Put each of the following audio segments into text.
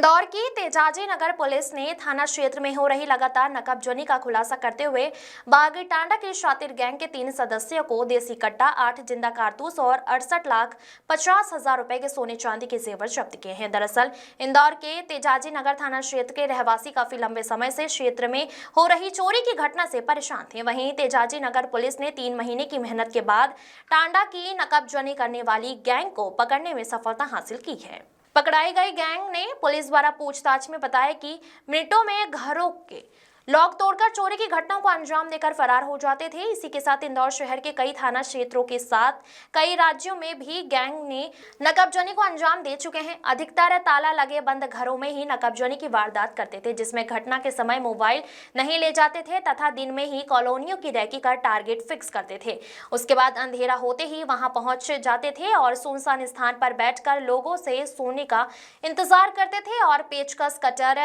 इंदौर की तेजाजी नगर पुलिस ने थाना क्षेत्र में हो रही लगातार नकबजनी का खुलासा करते हुए बागीटांडा के शातिर गैंग के 3 सदस्यों को देसी कट्टा, 8 जिंदा कारतूस और 68,50,000 रुपए के सोने चांदी के जेवर जब्त किए हैं। दरअसल इंदौर के तेजाजी नगर थाना क्षेत्र के रहवासी काफी लंबे समय से क्षेत्र में हो रही चोरी की घटना से परेशान थे। वहीं तेजाजी नगर पुलिस ने 3 महीने की मेहनत के बाद टांडा की नकबजनी करने वाली गैंग को पकड़ने में सफलता हासिल की है। पकड़ाई गई गैंग ने पुलिस द्वारा पूछताछ में बताया कि मिनटों में घरों के लॉक तोड़कर चोरी की घटनाओं को अंजाम देकर फरार हो जाते थे। इसी के साथ इंदौर शहर के कई थाना क्षेत्रों के साथ कई राज्यों में भी गैंग ने नकबजनी को अंजाम दे चुके हैं। अधिकतर ताला लगे बंद घरों में ही नकबजनी की वारदात करते थे, जिसमें घटना के समय मोबाइल नहीं ले जाते थे तथा दिन में ही कॉलोनियों की रैकी कर टारगेट फिक्स करते थे। उसके बाद अंधेरा होते ही वहां पहुंच जाते थे और सुनसान स्थान पर बैठकर लोगों से सोने का इंतजार करते थे और पेचकस, कटर,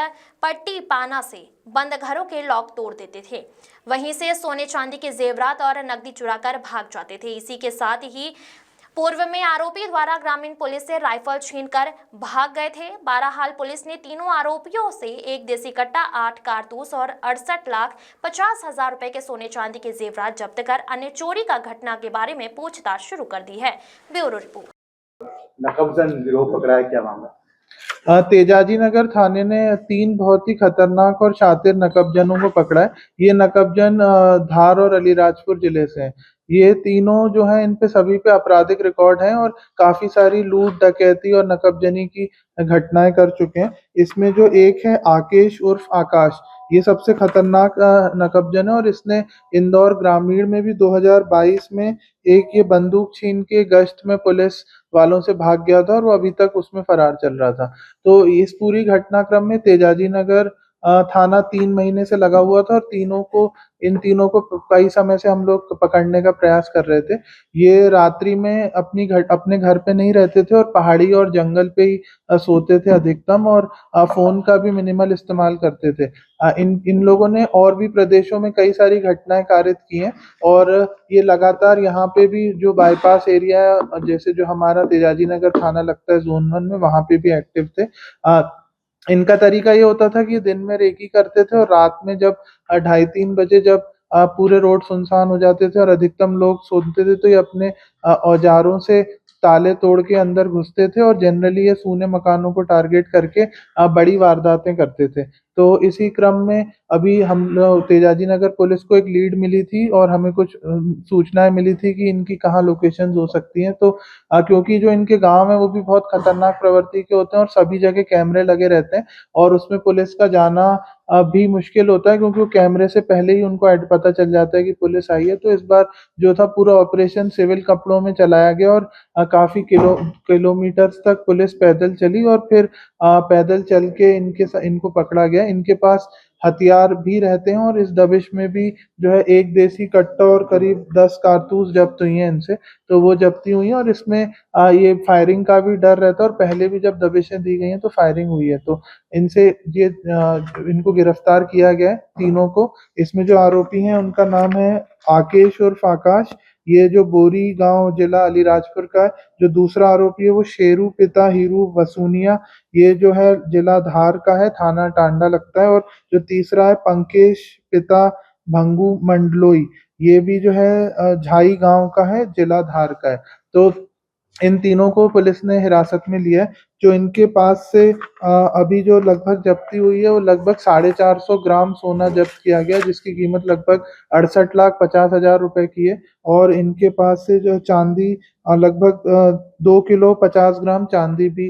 पट्टी, पाना से बंद घरों के लॉक तोड़ देते थे। वहीं से सोने चांदी के जेवरात और नकदी चुराकर भाग जाते थे। इसी के साथ ही पूर्व में आरोपी द्वारा ग्रामीण पुलिस से राइफल छीनकर भाग गए थे। बहरहाल पुलिस ने तीनों आरोपियों से एक देसी कट्टा, 8 कारतूस और 68,50,000 रुपए के सोने चांदी के जेवरात जब्त कर अन्य चोरी का घटना के बारे में पूछताछ शुरू कर दी है। Bureau report. नकबजन गिरोह पकड़ा है, क्या मामला? तेजाजी नगर थाने ने 3 बहुत ही खतरनाक और शातिर नकबजनों को पकड़ा है। ये नकबजन धार और अलीराजपुर जिले से हैं। ये तीनों जो हैं, इन पे सभी पे आपराधिक रिकॉर्ड है और काफी सारी लूट, डकैती और नकबजनी की घटनाएं कर चुके हैं। इसमें जो एक है आकेश उर्फ आकाश, ये सबसे खतरनाक नकबजन है और इसने इंदौर ग्रामीण में भी 2022 में एक ये बंदूक छीन के गश्त में पुलिस वालों से भाग गया था और वो अभी तक उसमें फरार चल रहा था। तो इस पूरी घटनाक्रम में तेजाजी नगर थाना 3 महीने से लगा हुआ था और इन तीनों को कई समय से हम लोग पकड़ने का प्रयास कर रहे थे। ये रात्रि में अपने घर पे नहीं रहते थे और पहाड़ी और जंगल पे ही सोते थे अधिकतम, और फोन का भी मिनिमल इस्तेमाल करते थे। इन लोगों ने और भी प्रदेशों में कई सारी घटनाएं कारित की हैं और ये लगातार यहाँ पे भी जो बाईपास एरिया है, जैसे जो हमारा तेजाजी नगर थाना लगता है जोन 1 में, वहां पे भी एक्टिव थे। इनका तरीका ये होता था कि दिन में रेकी करते थे और रात में जब 2:30-3 बजे जब पूरे रोड सुनसान हो जाते थे और अधिकतम लोग सोते थे, तो ये अपने औजारों से ताले तोड़ के अंदर घुसते थे और जनरली ये सूने मकानों को टारगेट करके बड़ी वारदातें करते थे। तो इसी क्रम में अभी हम लोग तेजाजी नगर पुलिस को एक लीड मिली थी और हमें कुछ सूचनाएं मिली थी कि इनकी कहाँ लोकेशंस हो सकती हैं। तो क्योंकि जो इनके गांव है वो भी बहुत खतरनाक प्रवृत्ति के होते हैं और सभी जगह कैमरे लगे रहते हैं और उसमें पुलिस का जाना भी मुश्किल होता है, क्योंकि वो कैमरे से पहले ही उनको पता चल जाता है कि पुलिस आई है। तो इस बार जो था पूरा ऑपरेशन सिविल कपड़ों में चलाया गया और काफी किलोमीटर्स तक पुलिस पैदल चली और फिर पैदल चल के इनको पकड़ा गया। इनके पास हथियार भी रहते हैं और इस दबिश में भी जो है एक देसी कट्टा और करीब 10 कारतूस जब्त हुई हैं इनसे। तो वो जब्ती हुई है और इसमें ये फायरिंग का भी डर रहता है और पहले भी जब दबिशें दी गई हैं तो फायरिंग हुई है। तो इनसे ये इनको गिरफ्तार किया गया है तीनों को। इसमें जो आरोपी हैं उनका नाम है आकेश उर्फ आकाश, ये जो बोरी गांव जिला अलीराजपुर का है। जो दूसरा आरोपी है वो शेरू पिता हीरू वसूनिया, ये जो है जिला धार का है, थाना टांडा लगता है। और जो तीसरा है पंकेश पिता भंगू मंडलोई, ये भी जो है झाई गांव का है, जिला धार का है। तो इन तीनों को पुलिस ने हिरासत में लिया है। जो इनके पास से अभी जो लगभग जब्ती हुई है वो लगभग 450 ग्राम सोना जब्त किया गया, जिसकी कीमत लगभग 68,50,000 रुपए की है। और इनके पास से जो चांदी लगभग 2 किलो 50 ग्राम चांदी भी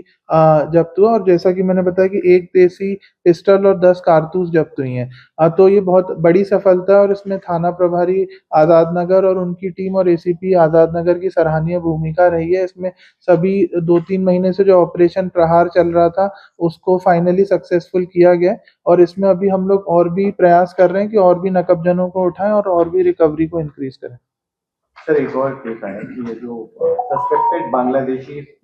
जब्त हुआ और जैसा कि मैंने बताया कि एक देसी पिस्टल और 10 कारतूस जब्त हुई हैं। तो ये बहुत बड़ी सफलता है और इसमें थाना प्रभारी आजाद नगर और उनकी टीम और एसीपी आजाद नगर की सराहनीय भूमिका रही है। इसमें सभी 2-3 महीने से जो ऑपरेशन प्रहार चल रहा था उसको फाइनली सक्सेसफुल किया गया और इसमें अभी हम लोग और भी प्रयास कर रहे हैं कि और भी नकबजनों को उठाएं और भी रिकवरी को इंक्रीज करें। सर, एक और केस आया कि ये जो सस्पेक्टेड बांग्लादेशी